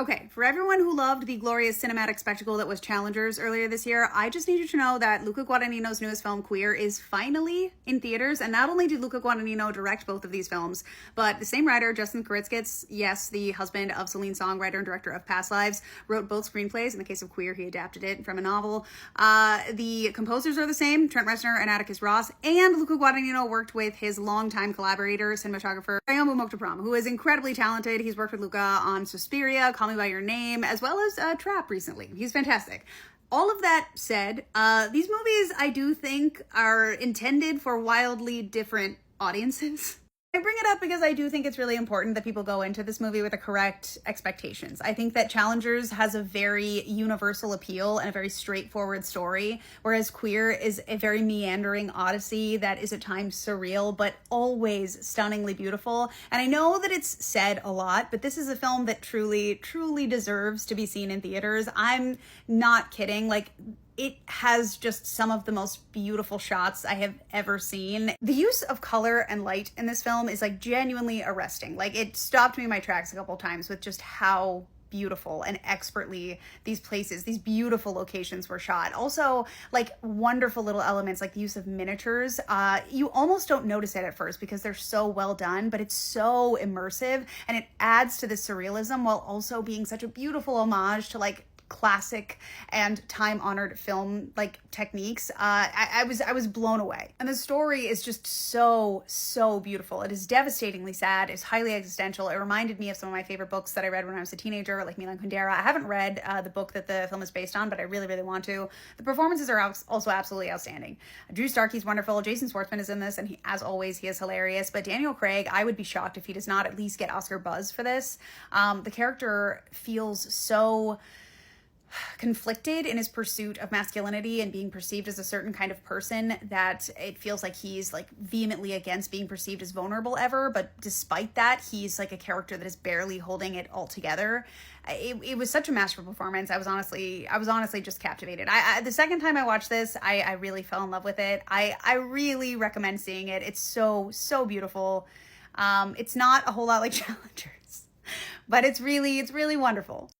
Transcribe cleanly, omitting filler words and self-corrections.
Okay, for everyone who loved the glorious cinematic spectacle that was Challengers earlier this year, I just need you to know that Luca Guadagnino's newest film, Queer, is finally in theaters. And not only did Luca Guadagnino direct both of these films, but the same writer, Justin Kuritzkits, yes, the husband of Celine Song, writer and director of Past Lives, wrote both screenplays. In the case of Queer, he adapted it from a novel. The composers are the same, Trent Reznor and Atticus Ross, and Luca Guadagnino worked with his longtime collaborator, cinematographer, Ayombo Mokhtar, who is incredibly talented. He's worked with Luca on Suspiria, Call Me By Your Name, as well as Trap recently. He's fantastic. All of that said, these movies I do think are intended for wildly different audiences. I bring it up because I do think it's really important that people go into this movie with the correct expectations. I think that Challengers has a very universal appeal and a very straightforward story, whereas Queer is a very meandering odyssey that is at times surreal, but always stunningly beautiful. And I know that it's said a lot, but this is a film that truly, truly deserves to be seen in theaters. I'm not kidding. It has just some of the most beautiful shots I have ever seen. The use of color and light in this film is genuinely arresting. It stopped me in my tracks a couple times with just how beautiful and expertly these places, these beautiful locations were shot. Also, wonderful little elements like the use of miniatures. You almost don't notice it at first because they're so well done, but it's so immersive and it adds to the surrealism while also being such a beautiful homage to classic and time-honored film techniques. I was blown away. And the story is just so beautiful. It is devastatingly sad. It's highly existential. It reminded me of some of my favorite books that I read when I was a teenager, like Milan Kundera. I haven't read the book that the film is based on, but I really want to. The performances are also absolutely outstanding. Drew Starkey's wonderful. Jason Schwartzman is in this, and as always, he is hilarious. But Daniel Craig, I would be shocked if he does not at least get Oscar buzz for this. The character feels so conflicted in his pursuit of masculinity and being perceived as a certain kind of person that it feels like he's vehemently against being perceived as vulnerable ever, but despite that he's a character that is barely holding it all together. It was such a masterful performance. I was honestly just captivated. The second time I watched this, I really fell in love with it. I really recommend seeing it. It's so beautiful. It's not a whole lot like Challengers, but it's really wonderful.